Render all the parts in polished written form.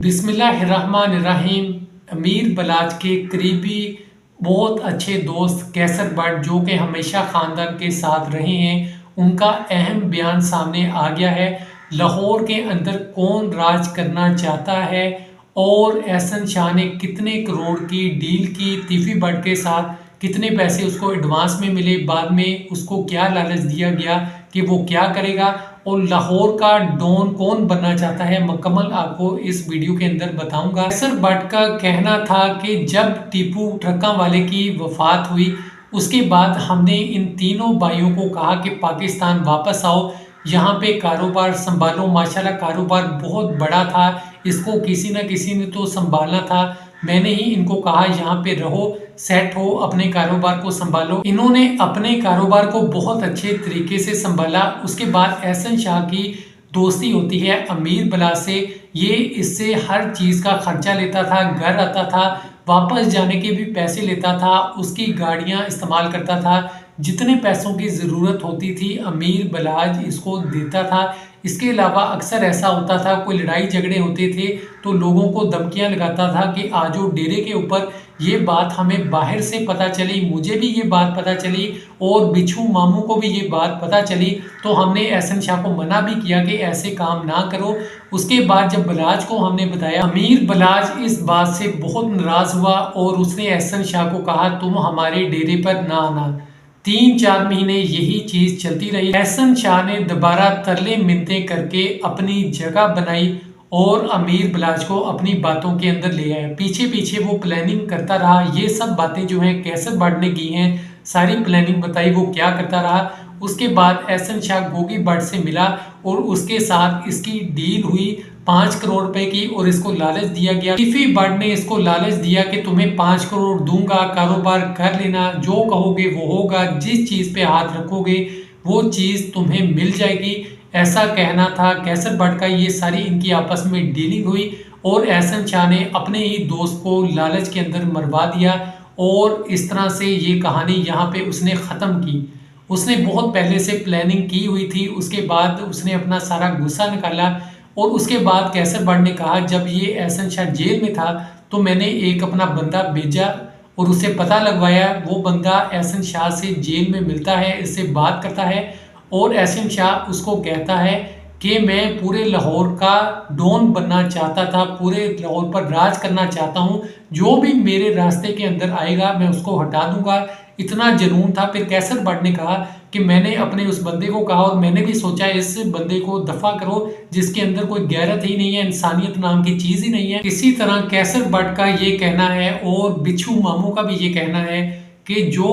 बिस्मिल्लाहिर्रहमानिर्रहीम। अमीर बलाच के करीबी बहुत अच्छे दोस्त कैसर बट जो कि हमेशा ख़ानदान के साथ रहे हैं, उनका अहम बयान सामने आ गया है। लाहौर के अंदर कौन राज करना चाहता है और एहसन शाह ने कितने करोड़ की डील की तीफी बट के साथ, कितने पैसे उसको एडवांस में मिले, बाद में उसको क्या लालच दिया गया कि वो क्या करेगा और लाहौर का डॉन कौन बनना चाहता है, मुकम्मल आपको इस वीडियो के अंदर बताऊंगा। कैसर बट का कहना था कि जब टीपू ट्रक्का वाले की वफात हुई उसके बाद हमने इन तीनों भाइयों को कहा कि पाकिस्तान वापस आओ, यहाँ पे कारोबार संभालो। माशाल्लाह कारोबार बहुत बड़ा था, इसको किसी न किसी ने तो संभालना था। मैंने ही इनको कहा यहाँ पे रहो, सेट हो, अपने कारोबार को संभालो। इन्होंने अपने कारोबार को बहुत अच्छे तरीके से संभाला। उसके बाद एहसन शाह की दोस्ती होती है अमीर बला से, ये इससे हर चीज़ का खर्चा लेता था, घर आता था, वापस जाने के भी पैसे लेता था, उसकी गाड़ियाँ इस्तेमाल करता था। जितने पैसों की ज़रूरत होती थी अमीर बलाज इसको देता था। इसके अलावा अक्सर ऐसा होता था, कोई लड़ाई झगड़े होते थे तो लोगों को धमकियां लगाता था कि आजो डेरे के ऊपर। ये बात हमें बाहर से पता चली, मुझे भी ये बात पता चली और बिच्छू मामू को भी ये बात पता चली, तो हमने एहसन शाह को मना भी किया कि ऐसे काम ना करो। उसके बाद जब बलाज को हमने बताया, अमीर बलाज इस बात से बहुत नाराज़ हुआ और उसने एहसन शाह को कहा तुम हमारे डेरे पर ना आना। 3-4 महीने यही चीज चलती रही। एहसन शाह ने दोबारा तरले मिन्नतें करके अपनी जगह बनाई और अमीर बलाज को अपनी बातों के अंदर ले आया। पीछे पीछे वो प्लानिंग करता रहा। ये सब बातें जो हैं कैसर बट ने की हैं, सारी प्लानिंग बताई वो क्या करता रहा। उसके बाद एहसन शाह गोगी बट से मिला और उसके साथ इसकी डील हुई 5 करोड़ रुपए की और इसको लालच दिया गया। तीफी बट ने इसको लालच दिया कि तुम्हें 5 करोड़ दूंगा, कारोबार कर लेना, जो कहोगे वो होगा, जिस चीज़ पे हाथ रखोगे वो चीज़ तुम्हें मिल जाएगी, ऐसा कहना था कैसर बट का। ये सारी इनकी आपस में डीलिंग हुई और एहसन शाह ने अपने ही दोस्त को लालच के अंदर मरवा दिया और इस तरह से ये कहानी यहाँ पे उसने ख़त्म की। उसने बहुत पहले से प्लानिंग की हुई थी। उसके बाद उसने अपना सारा गुस्सा निकाला और उसके बाद कैसर बट ने कहा जब ये एहसन शाह जेल में था तो मैंने एक अपना बंदा भेजा और उसे पता लगवाया। वो बंदा एहसन शाह से जेल में मिलता है, इससे बात करता है और एहसन शाह उसको कहता है कि मैं पूरे लाहौर का डॉन बनना चाहता था, पूरे लाहौर पर राज करना चाहता हूँ, जो भी मेरे रास्ते के अंदर आएगा मैं उसको हटा दूंगा। इतना जुनून था। फिर कैसर बट ने कहा कि मैंने अपने उस बंदे को कहा और मैंने भी सोचा इस बंदे को दफा करो जिसके अंदर कोई गैरत ही नहीं है, इंसानियत नाम की चीज़ ही नहीं है। इसी तरह कैसर बट का ये कहना है और बिच्छू मामू का भी ये कहना है कि जो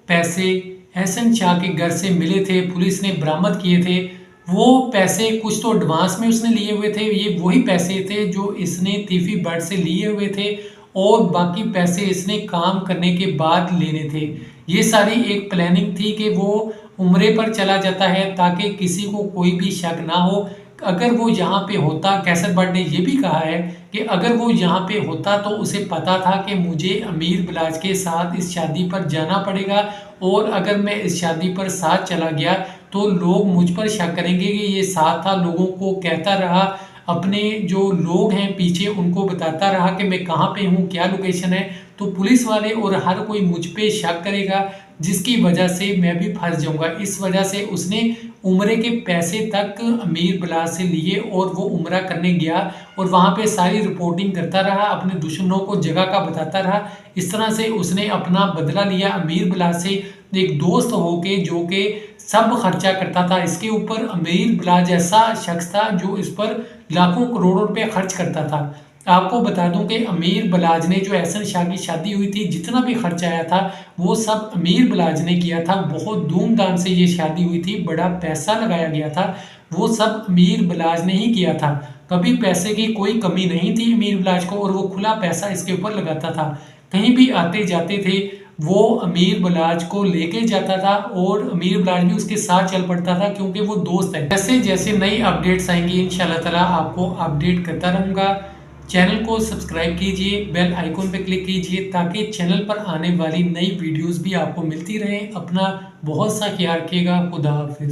पैसे एहसन शाह के घर से मिले थे, पुलिस ने बरामद किए थे, वो पैसे कुछ तो एडवांस में उसने लिए हुए थे, ये वही पैसे थे जो इसने तीफी बट से लिए हुए थे और बाकी पैसे इसने काम करने के बाद लेने थे। ये सारी एक प्लानिंग थी कि वो उम्रे पर चला जाता है ताकि किसी को कोई भी शक ना हो। अगर वो यहाँ पे होता, कैसर बट ने ये भी कहा है कि अगर वो यहाँ पे होता तो उसे पता था कि मुझे अमीर बलाज के साथ इस शादी पर जाना पड़ेगा और अगर मैं इस शादी पर साथ चला गया तो लोग मुझ पर शक करेंगे कि ये साथ था। लोगों को कहता रहा, अपने जो लोग हैं पीछे उनको बताता रहा कि मैं कहाँ पे हूँ, क्या लोकेशन है, तो पुलिस वाले और हर कोई मुझ पे शक करेगा जिसकी वजह से मैं भी फंस जाऊंगा। इस वजह से उसने उम्रे के पैसे तक अमीर बलाज से लिए और वो उम्रा करने गया और वहाँ पे सारी रिपोर्टिंग करता रहा, अपने दुश्मनों को जगह का बताता रहा। इस तरह से उसने अपना बदला लिया अमीर बलाज से, एक दोस्त होके जो कि सब खर्चा करता था इसके ऊपर। अमीर बलाज ऐसा शख्स था जो इस पर लाखों करोड़ों रुपए खर्च करता था। आपको बता दूं कि अमीर बलाज ने जो एहसन शाह की शादी हुई थी, जितना भी खर्चा आया था वो सब अमीर बलाज ने किया था। बहुत धूमधाम से ये शादी हुई थी, बड़ा पैसा लगाया गया था, वो सब अमीर बलाज ने ही किया था। कभी पैसे की कोई कमी नहीं थी अमीर बलाज को और वो खुला पैसा इसके ऊपर लगाता था। कहीं भी आते जाते थे वो अमीर बलाज को लेके जाता था और अमीर बलाज भी उसके साथ चल पड़ता था क्योंकि वो दोस्त है। जैसे जैसे नई अपडेट्स आएंगी इंशाल्लाह ताला आपको अपडेट करता रहूँगा। चैनल को सब्सक्राइब कीजिए, बेल आइकॉन पर क्लिक कीजिए ताकि चैनल पर आने वाली नई वीडियोस भी आपको मिलती रहें। अपना बहुत सा ख्याल रखिएगा। खुदा हाफिज़।